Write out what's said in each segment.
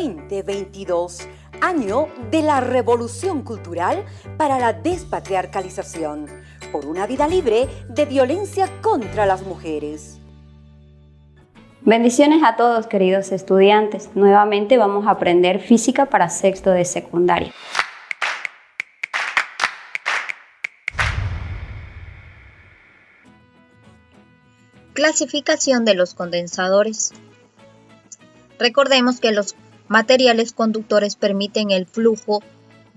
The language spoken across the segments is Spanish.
2022, año de la revolución cultural para la despatriarcalización, por una vida libre de violencia contra las mujeres. Bendiciones a todos, queridos estudiantes. Nuevamente vamos a aprender física para sexto de secundaria. Clasificación de los condensadores. Recordemos que los materiales conductores permiten el flujo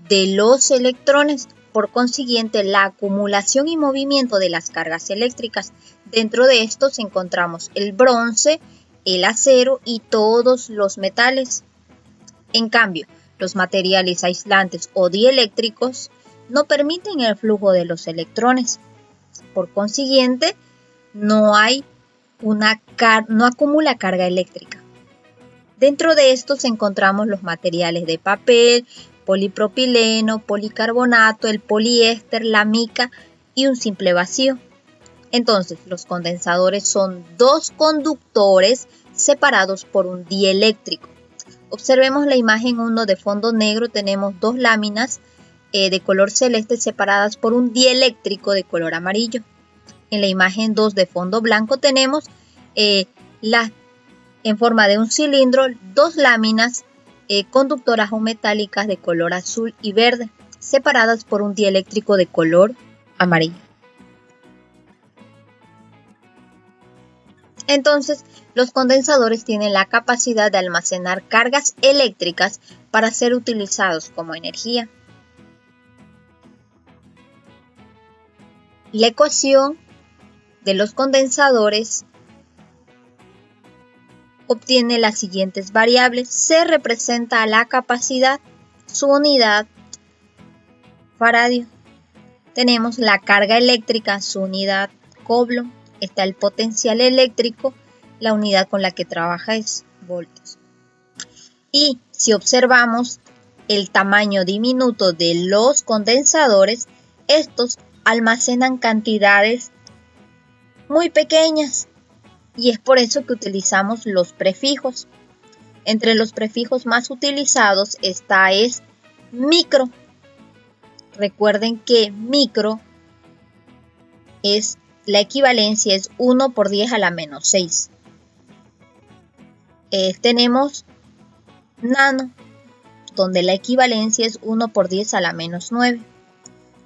de los electrones, por consiguiente la acumulación y movimiento de las cargas eléctricas. Dentro de estos encontramos el bronce, el acero y todos los metales. En cambio, los materiales aislantes o dieléctricos no permiten el flujo de los electrones. Por consiguiente, no acumula carga eléctrica. Dentro de estos encontramos los materiales de papel, polipropileno, policarbonato, el poliéster, la mica y un simple vacío. Entonces, los condensadores son dos conductores separados por un dieléctrico. Observemos la imagen 1 de fondo negro. Tenemos dos láminas de color celeste separadas por un dieléctrico de color amarillo. En la imagen 2 de fondo blanco tenemos en forma de un cilindro dos láminas conductoras o metálicas de color azul y verde, separadas por un dieléctrico de color amarillo. Entonces, los condensadores tienen la capacidad de almacenar cargas eléctricas para ser utilizados como energía. La ecuación de los condensadores obtiene las siguientes variables. C representa la capacidad, su unidad, faradio. Tenemos la carga eléctrica, su unidad, coulomb. Está el potencial eléctrico, la unidad con la que trabaja es voltios. Y si observamos el tamaño diminuto de los condensadores, estos almacenan cantidades muy pequeñas y es por eso que utilizamos los prefijos. Entre los prefijos más utilizados es micro. Recuerden que micro la equivalencia es 1 por 10 a la menos 6. Tenemos nano, donde la equivalencia es 1 por 10 a la menos 9.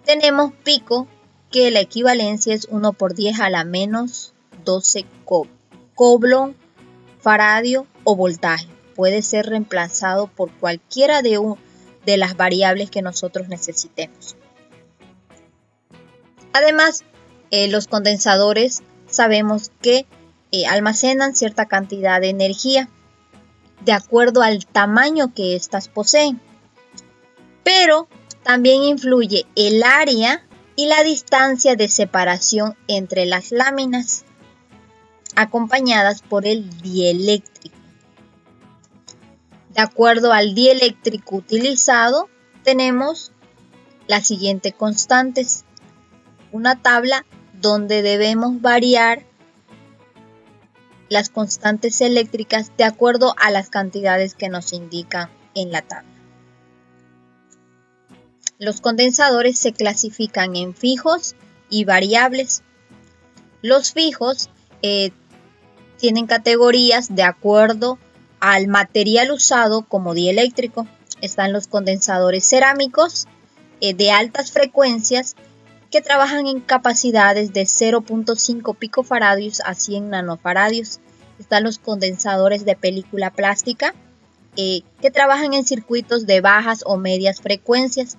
Tenemos pico, que la equivalencia es 1 por 10 a la menos 12 coulomb, faradio o voltaje. Puede ser reemplazado por cualquiera de las variables que nosotros necesitemos. Además, los condensadores sabemos que almacenan cierta cantidad de energía de acuerdo al tamaño que éstas poseen. Pero también influye el área y la distancia de separación entre las láminas, acompañadas por el dieléctrico. De acuerdo al dieléctrico utilizado, tenemos las siguientes constantes. Una tabla donde debemos variar las constantes eléctricas de acuerdo a las cantidades que nos indican en la tabla. Los condensadores se clasifican en fijos y variables. Los fijos tienen categorías de acuerdo al material usado como dieléctrico. Están los condensadores cerámicos de altas frecuencias que trabajan en capacidades de 0.5 picofaradios a 100 nanofaradios. Están los condensadores de película plástica que trabajan en circuitos de bajas o medias frecuencias.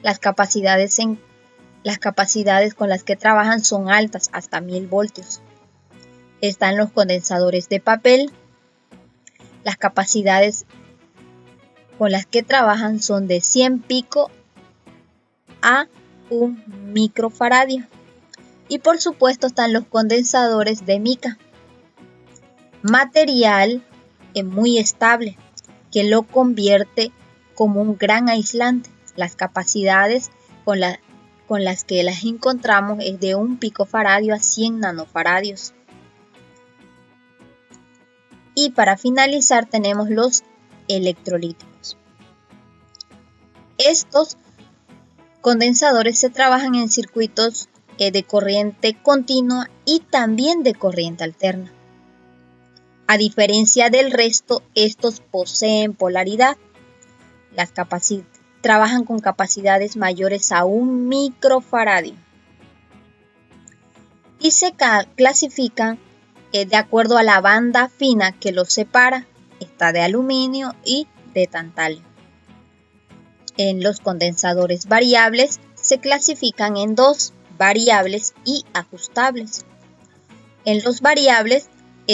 Las capacidades con las que trabajan son altas, hasta 1000 voltios. Están los condensadores de papel. Las capacidades con las que trabajan son de 100 pico a 1 microfaradio. Y por supuesto están los condensadores de mica, material muy estable que lo convierte como un gran aislante. Las capacidades con las que las encontramos es de 1 picofaradio a 100 nanofaradios. Y para finalizar tenemos los electrolíticos. Estos condensadores se trabajan en circuitos de corriente continua y también de corriente alterna. A diferencia del resto, estos poseen polaridad. Trabajan con capacidades mayores a 1 microfaradio y se clasifican de acuerdo a la banda fina que los separa. Está de aluminio y de tantalio. En los condensadores variables se clasifican en 2, variables y ajustables. En los variables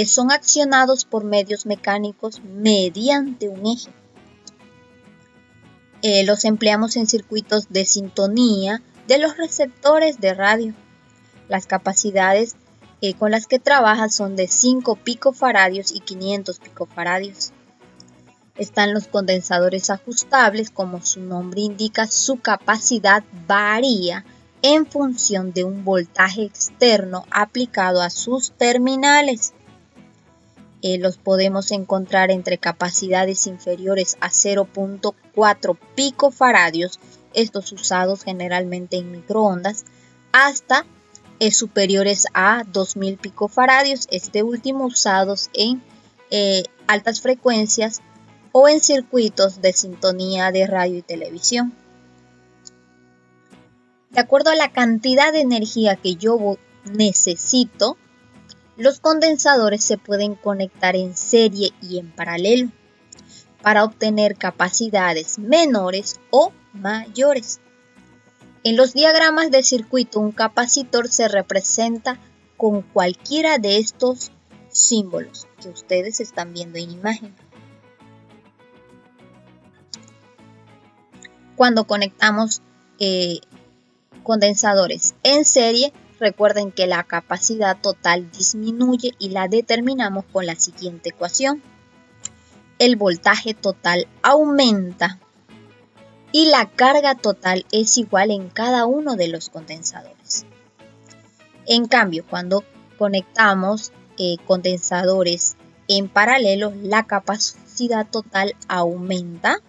son accionados por medios mecánicos mediante un eje. Los empleamos en circuitos de sintonía de los receptores de radio. Las capacidades con las que trabaja son de 5 picofaradios y 500 picofaradios. Están los condensadores ajustables, como su nombre indica, su capacidad varía en función de un voltaje externo aplicado a sus terminales. Los podemos encontrar entre capacidades inferiores a 0.4 picofaradios, estos usados generalmente en microondas, hasta superiores a 2000 picofaradios, este último usados en altas frecuencias o en circuitos de sintonía de radio y televisión. De acuerdo a la cantidad de energía que yo necesito, los condensadores se pueden conectar en serie y en paralelo para obtener capacidades menores o mayores. En los diagramas de circuito, un capacitor se representa con cualquiera de estos símbolos que ustedes están viendo en imagen. Cuando conectamos condensadores en serie, recuerden que la capacidad total disminuye y la determinamos con la siguiente ecuación. El voltaje total aumenta y la carga total es igual en cada uno de los condensadores. En cambio, cuando conectamos condensadores en paralelo, la capacidad total aumenta.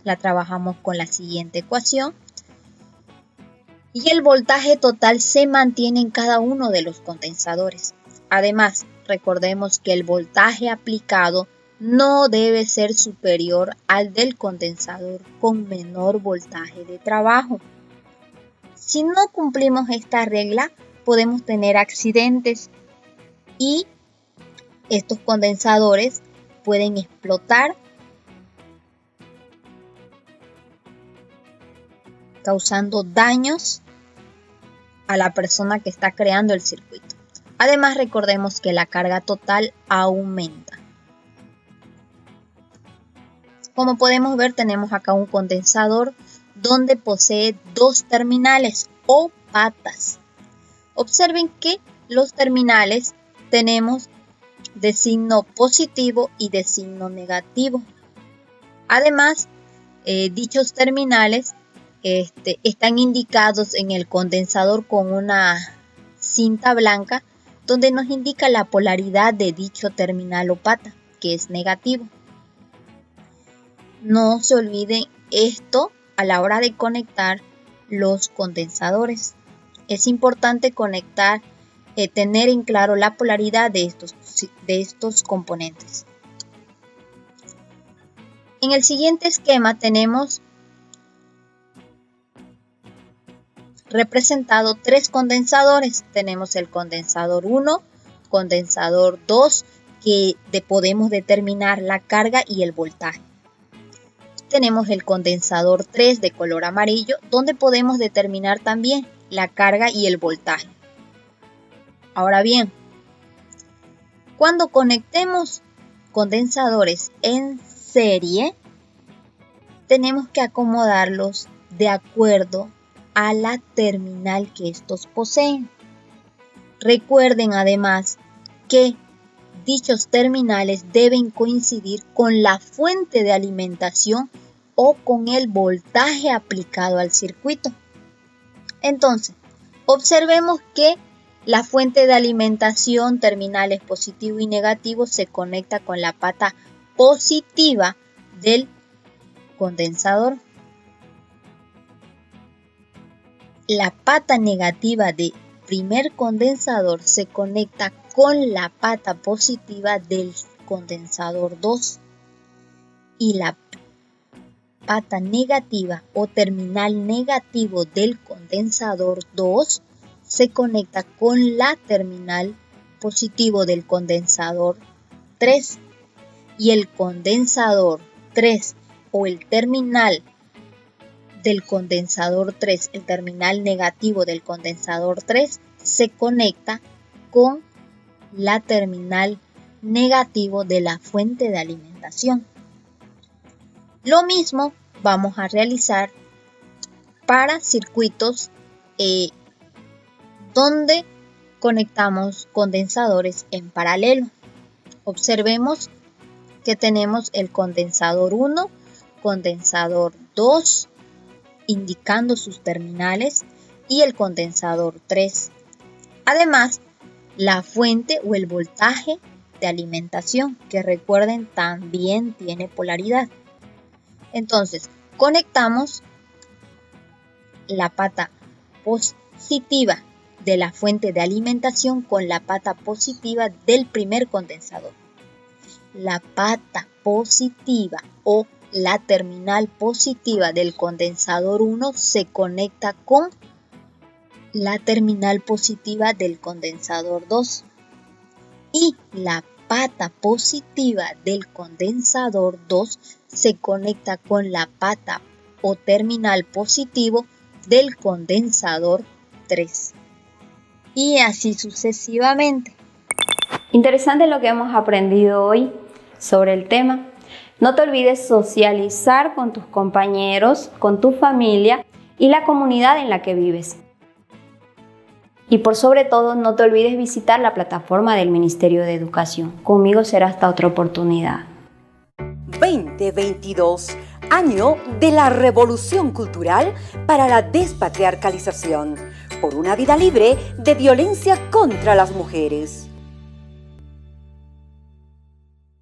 La trabajamos con la siguiente ecuación. Y el voltaje total se mantiene en cada uno de los condensadores. Además, recordemos que el voltaje aplicado no debe ser superior al del condensador con menor voltaje de trabajo. Si no cumplimos esta regla, podemos tener accidentes y estos condensadores pueden explotar, causando daños a la persona que está creando el circuito. Además, recordemos que la carga total aumenta. Como podemos ver, tenemos acá un condensador donde posee 2 terminales o patas. Observen que los terminales tenemos de signo positivo y de signo negativo. Además, dichos terminales están indicados en el condensador con una cinta blanca donde nos indica la polaridad de dicho terminal o pata, que es negativo. No se olviden esto a la hora de conectar los condensadores. Es importante tener en claro la polaridad de estos componentes. En el siguiente esquema tenemos representado 3 condensadores. Tenemos el condensador 1, condensador 2, que podemos determinar la carga y el voltaje. Tenemos el condensador 3 de color amarillo, donde podemos determinar también la carga y el voltaje. Ahora bien, cuando conectemos condensadores en serie, tenemos que acomodarlos de acuerdo a la terminal que estos poseen. Recuerden además que dichos terminales deben coincidir con la fuente de alimentación o con el voltaje aplicado al circuito. Entonces, observemos que la fuente de alimentación, terminales positivo y negativo, se conecta con la pata positiva del condensador. La pata negativa del primer condensador se conecta con la pata positiva del condensador 2 y la pata negativa o terminal negativo del condensador 2 se conecta con la terminal positivo del condensador 3 y el condensador 3 o el terminal del condensador 3, el terminal negativo del condensador 3 se conecta con la terminal negativo de la fuente de alimentación. Lo mismo vamos a realizar para circuitos donde conectamos condensadores en paralelo. Observemos que tenemos el condensador 1, condensador 2, indicando sus terminales, y el condensador 3. Además, la fuente o el voltaje de alimentación, que recuerden también tiene polaridad. Entonces, conectamos la pata positiva de la fuente de alimentación con la pata positiva del primer condensador. La pata positiva o la terminal positiva del condensador 1 se conecta con la terminal positiva del condensador 2 y la pata positiva del condensador 2 se conecta con la pata o terminal positivo del condensador 3 y así sucesivamente. Interesante lo que hemos aprendido hoy sobre el tema. No te olvides socializar con tus compañeros, con tu familia y la comunidad en la que vives. Y por sobre todo, no te olvides visitar la plataforma del Ministerio de Educación. Conmigo será hasta otra oportunidad. 2022, año de la revolución cultural para la despatriarcalización, por una vida libre de violencia contra las mujeres.